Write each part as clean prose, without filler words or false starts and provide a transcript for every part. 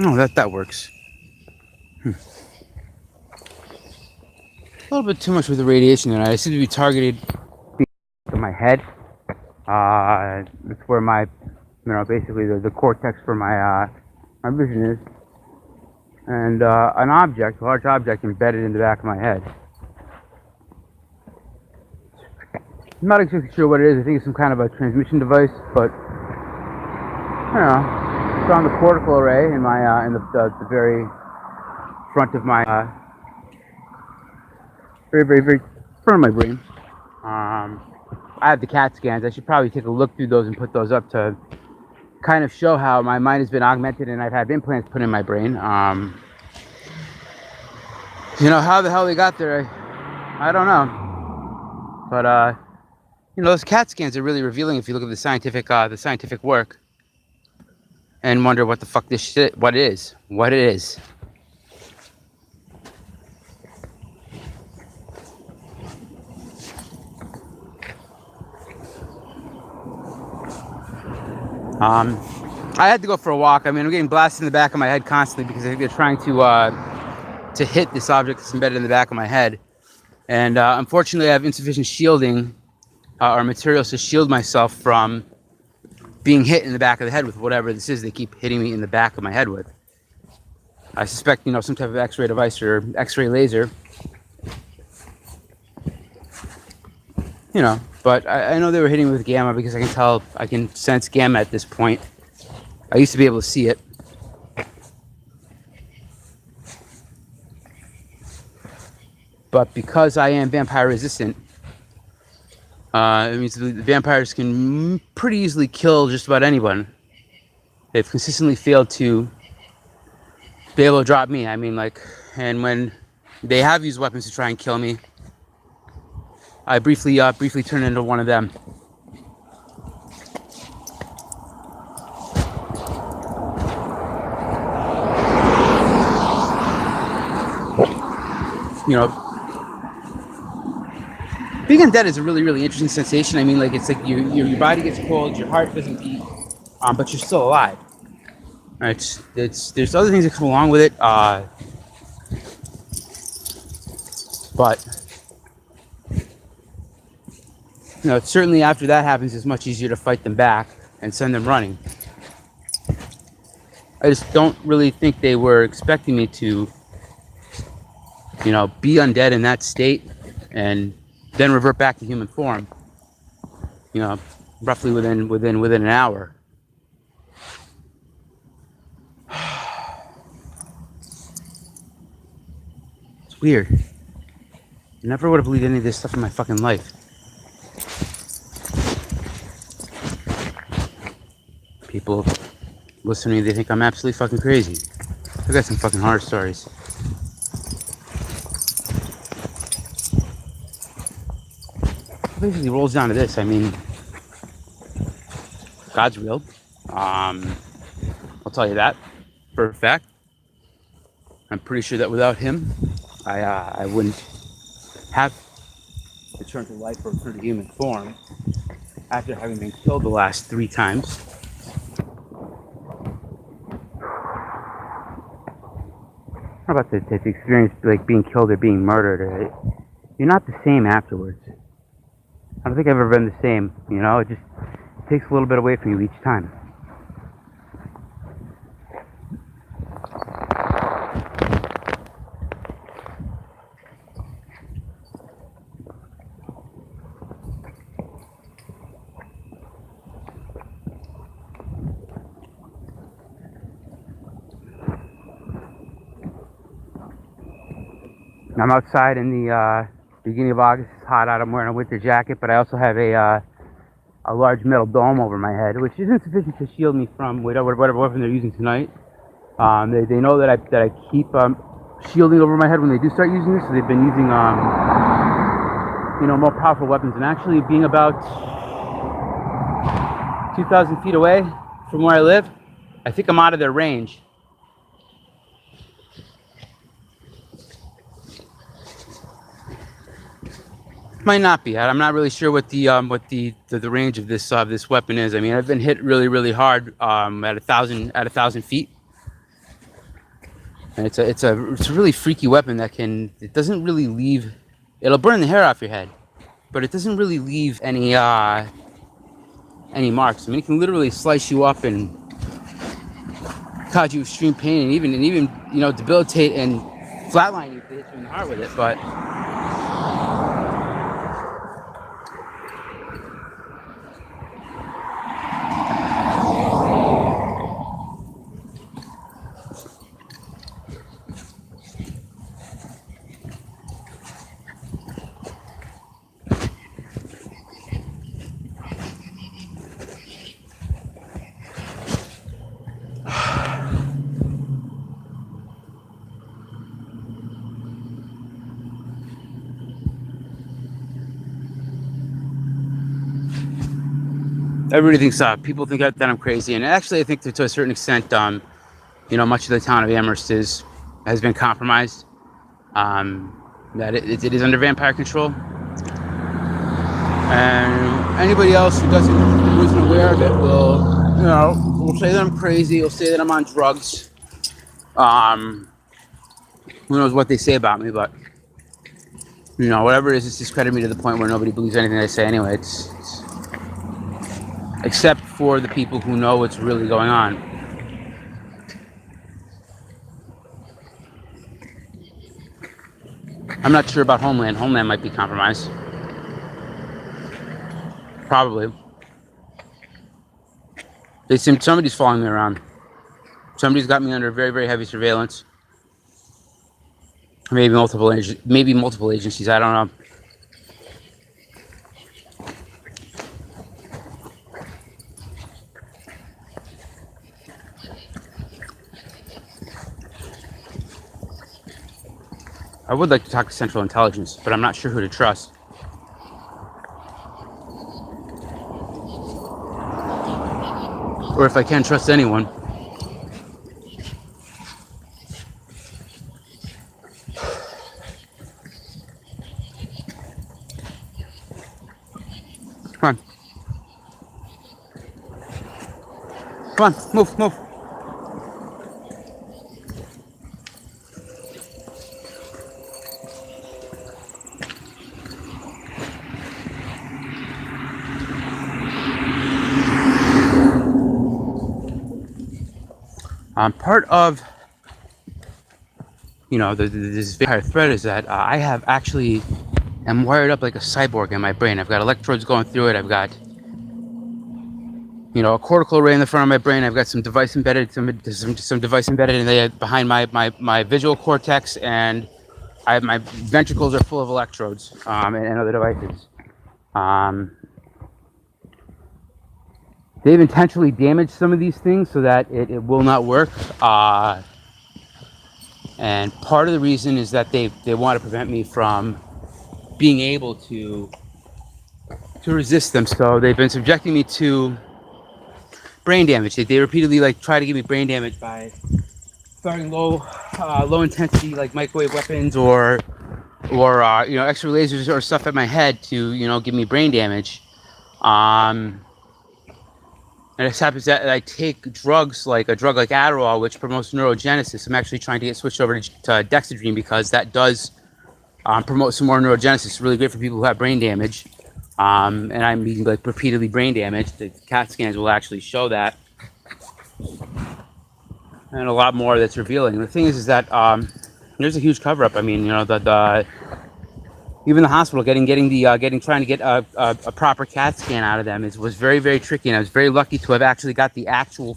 Oh, that works. A little bit too much with the radiation there. I seem to be targeted in my head. That's where my, basically the cortex for my vision is, and an object, a large object, embedded in the back of my head. I'm not exactly sure what it is. I think it's some kind of a transmission device, but I don't know. It's on the cortical array in my in the very front of my very front of my brain. I have the CAT scans. I should probably take a look through those and put those up to kind of show how my mind has been augmented and I've had implants put in my brain. How the hell they got there, I don't know. But those CAT scans are really revealing if you look at the scientific work and wonder what the fuck what it is. I had to go for a walk. I mean, I'm getting blasted in the back of my head constantly because I think they're trying to hit this object that's embedded in the back of my head. And unfortunately, I have insufficient shielding or materials to shield myself from being hit in the back of the head with whatever this is they keep hitting me in the back of my head with. I suspect, some type of X-ray device or X-ray laser. But I know they were hitting me with gamma because I can sense gamma at this point. I used to be able to see it. But because I am vampire resistant, it means the vampires can pretty easily kill just about anyone. They've consistently failed to be able to drop me. I mean, and when they have used weapons to try and kill me, I briefly turned into one of them. Being undead is a really, really interesting sensation. I mean, it's like your body gets cold, your heart doesn't beat, but you're still alive. There's other things that come along with it, but certainly after that happens, it's much easier to fight them back and send them running. I just don't really think they were expecting me to, be undead in that state and then revert back to human form. Roughly within an hour. It's weird. I never would have believed any of this stuff in my fucking life. People listen to me, they think I'm absolutely fucking crazy. I got some fucking horror stories. It basically rolls down to this. I mean, God's real. I'll tell you that for a fact. I'm pretty sure that without him, I wouldn't have returned to life or returned to human form after having been killed the last 3 times. How about the experience like being killed or being murdered? You're not the same afterwards. I don't think I've ever been the same. It just takes a little bit away from you each time. I'm outside in the beginning of August. It's hot out. I'm wearing a winter jacket, but I also have a large metal dome over my head, which isn't sufficient to shield me from whatever weapon they're using tonight. They know that I keep shielding over my head when they do start using this, so they've been using more powerful weapons. And actually, being about 2,000 feet away from where I live, I think I'm out of their range. Might not be. I'm not really sure what the range of this weapon is. I mean, I've been hit really, really hard at 1,000 feet. And it's a really freaky weapon that it doesn't really leave. It'll burn the hair off your head, but it doesn't really leave any marks. I mean, it can literally slice you up and cause you extreme pain, and even debilitate and flatline you if they hit you in the heart with it. But everybody thinks people think that I'm crazy, and actually I think that to a certain extent, much of the town of Amherst has been compromised. That it is under vampire control, and anybody else who isn't aware of it will say that I'm crazy. Will say that I'm on drugs. Who knows what they say about me, but whatever it is, it's discredited me to the point where nobody believes anything I say anyway. It's except for the people who know what's really going on. I'm not sure about Homeland. Homeland might be compromised. Probably. Somebody's following me around. Somebody's got me under very, very heavy surveillance. Maybe multiple agencies. I don't know. I would like to talk to Central Intelligence, but I'm not sure who to trust. Or if I can trust anyone. Come on. Come on, move. Part of this entire thread is that I have actually am wired up like a cyborg in my brain. I've got electrodes going through it. I've got a cortical array in the front of my brain. I've got some device embedded in there behind my visual cortex, and my ventricles are full of electrodes and other devices. They've intentionally damaged some of these things so that it will not work. And part of the reason is that they want to prevent me from being able to resist them. So they've been subjecting me to brain damage. They repeatedly try to give me brain damage by firing low intensity microwave weapons or X-ray lasers or stuff at my head to give me brain damage. And it happens that I take drugs like a drug like Adderall, which promotes neurogenesis. I'm actually trying to get switched over to Dexedrine because that does promote some more neurogenesis. It's really great for people who have brain damage. And I'm being repeatedly brain damaged. The CAT scans will actually show that. And a lot more that's revealing. The thing is that there's a huge cover up. I mean, even the hospital trying to get a proper CAT scan out of them was very, very tricky, and I was very lucky to have actually got the actual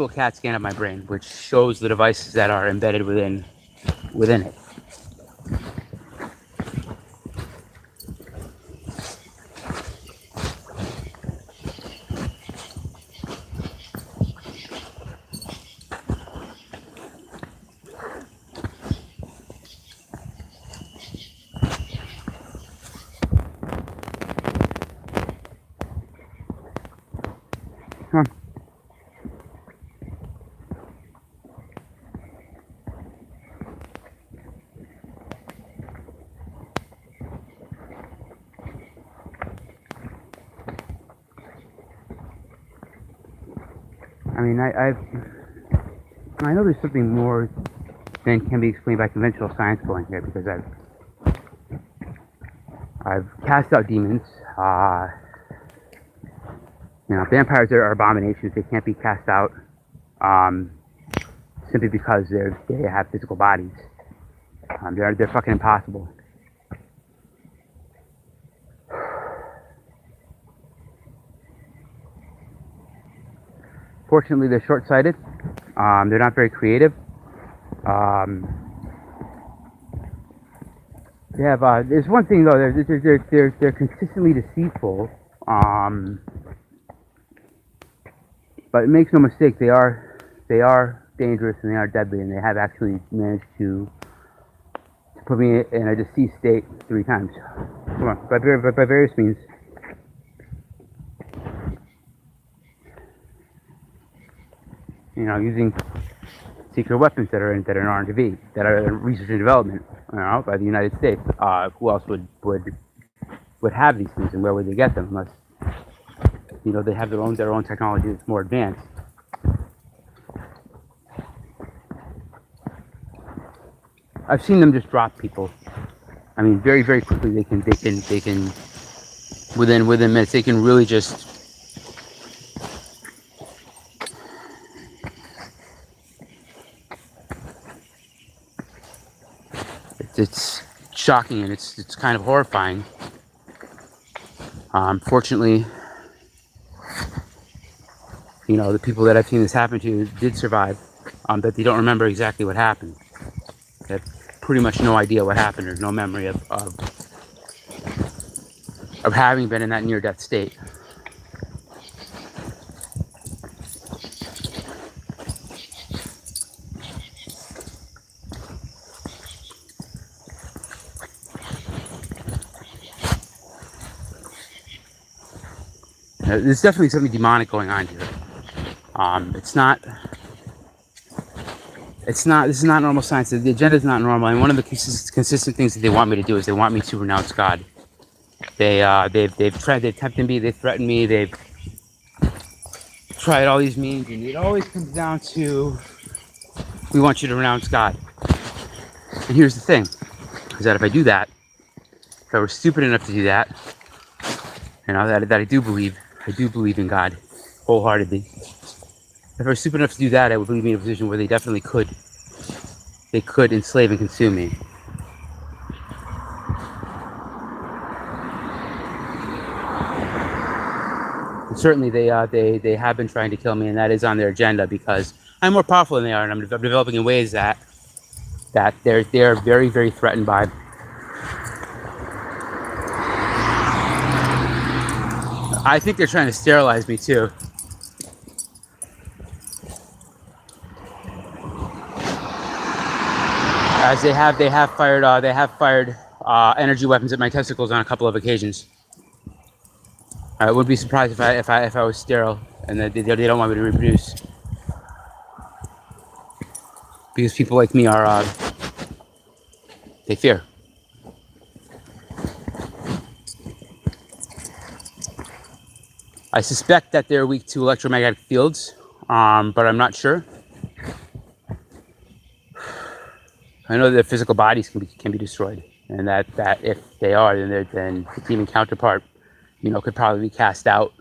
CAT scan of my brain, which shows the devices that are embedded within it. Come on. I mean, I know there's something more than can be explained by conventional science going here, because I've cast out demons. Vampires are abominations. They can't be cast out simply because they have physical bodies. They're fucking impossible. Fortunately, they're short-sighted. They're not very creative. They have. There's one thing though. They're consistently deceitful. But make no mistake, they are dangerous and they are deadly, and they have actually managed to put me in a deceased state 3 times. Come on, by various means. Using secret weapons that are in R&D, that are in research and development, by the United States. Who else would have these things, and where would they get them unless they have their own technology that's more advanced. I've seen them just drop people. I mean, very, very quickly they can within minutes they can really just it's shocking, and it's kind of horrifying. Fortunately, the people that I've seen this happen to did survive, but they don't remember exactly what happened. They have pretty much no idea what happened, or no memory of having been in that near-death state. There's definitely something demonic going on here. This is not normal science. The agenda is not normal, and one of the consistent things that they want me to do is they want me to renounce God. They've tempted me, they've threatened me, they've tried all these means, and it always comes down to, we want you to renounce God. And here's the thing, is that if I do that, if I were stupid enough to do that, that I do believe in God wholeheartedly. If I were stupid enough to do that, I would leave me in a position where they definitely could enslave and consume me. And certainly they have been trying to kill me, and that is on their agenda, because I'm more powerful than they are, and I'm developing in ways that they're very, very threatened by. I think they're trying to sterilize me too. As they have fired energy weapons at my testicles on a couple of occasions. I wouldn't be surprised if I was sterile, and that they don't want me to reproduce, because people like me are they fear. I suspect that they're weak to electromagnetic fields, but I'm not sure. I know that physical bodies can be destroyed, and that if they are, then the demon counterpart, could probably be cast out.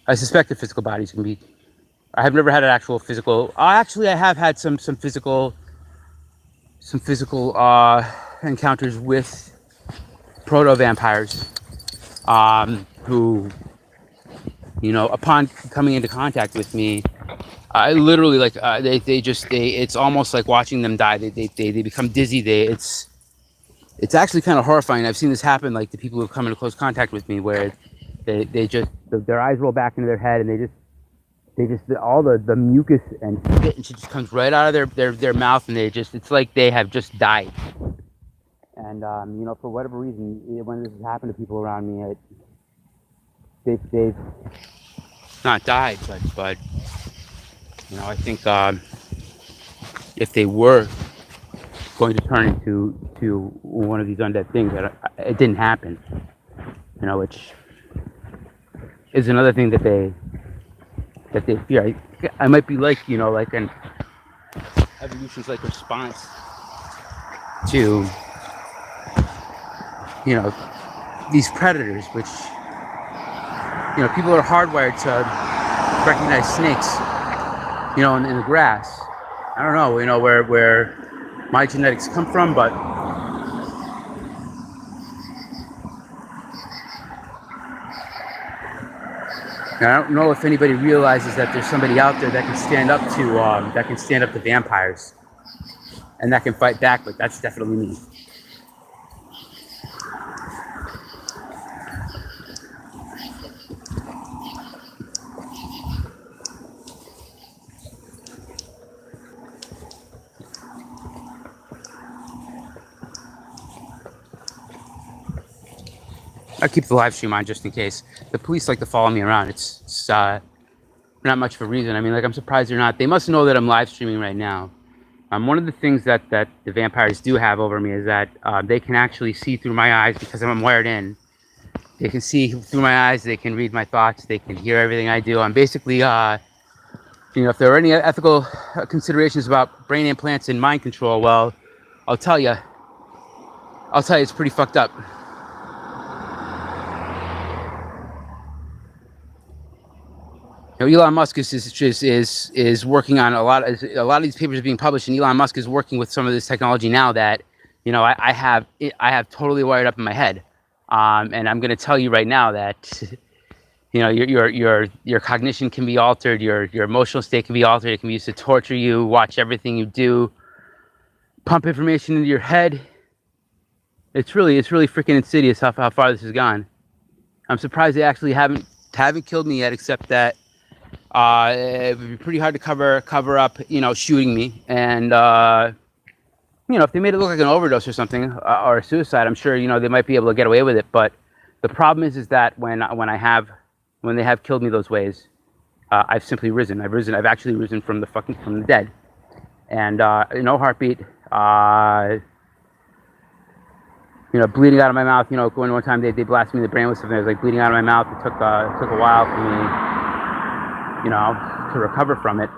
I suspect that physical bodies can be. I have never had an actual physical. Actually, I have had some physical encounters with proto vampires, who, upon coming into contact with me, I literally it's almost like watching them die. They become dizzy. It's actually kind of horrifying. I've seen this happen, like the people who've come into close contact with me, where they just their eyes roll back into their head, and they just all the mucus and spit and shit just comes right out of their mouth, and it's like they have just died. And for whatever reason, when this has happened to people around me, they've not died, but I think if they were going to turn into one of these undead things, it didn't happen. Which is another thing that that they fear. I might be like, you know, like an evolution's like response to, you know, these predators, which, you know, people are hardwired to recognize snakes, you know, in the grass. I don't know, you know, where my genetics come from, but I don't know if anybody realizes that there's somebody out there that can stand up to vampires and that can fight back, but that's definitely me. I keep the live stream on just in case. The police like to follow me around. It's not much of a reason. I mean, like, I'm surprised they're not. They must know that I'm live streaming right now. One of the things that the vampires do have over me is that they can actually see through my eyes because I'm wired in. They can see through my eyes. They can read my thoughts. They can hear everything I do. I'm basically, you know, if there are any ethical considerations about brain implants and mind control, well, I'll tell you, it's pretty fucked up. You know, Elon Musk is working on a lot of these papers are being published, and Elon Musk is working with some of this technology now that, you know, I have totally wired up in my head, and I'm going to tell you right now that, you know, your cognition can be altered, your emotional state can be altered. It can be used to torture you, watch everything you do, pump information into your head. It's really freaking insidious how far this has gone. I'm surprised they actually haven't killed me yet, except that. It would be pretty hard to cover up, you know, shooting me. And, you know, if they made it look like an overdose or something, or a suicide, I'm sure, you know, they might be able to get away with it. But the problem is that when they have killed me those ways, I've simply risen. I've actually risen from the dead. And, no heartbeat, you know, bleeding out of my mouth. You know, one time they blasted me in the brain with something. I was like bleeding out of my mouth. It took a while for me, you know, to recover from it.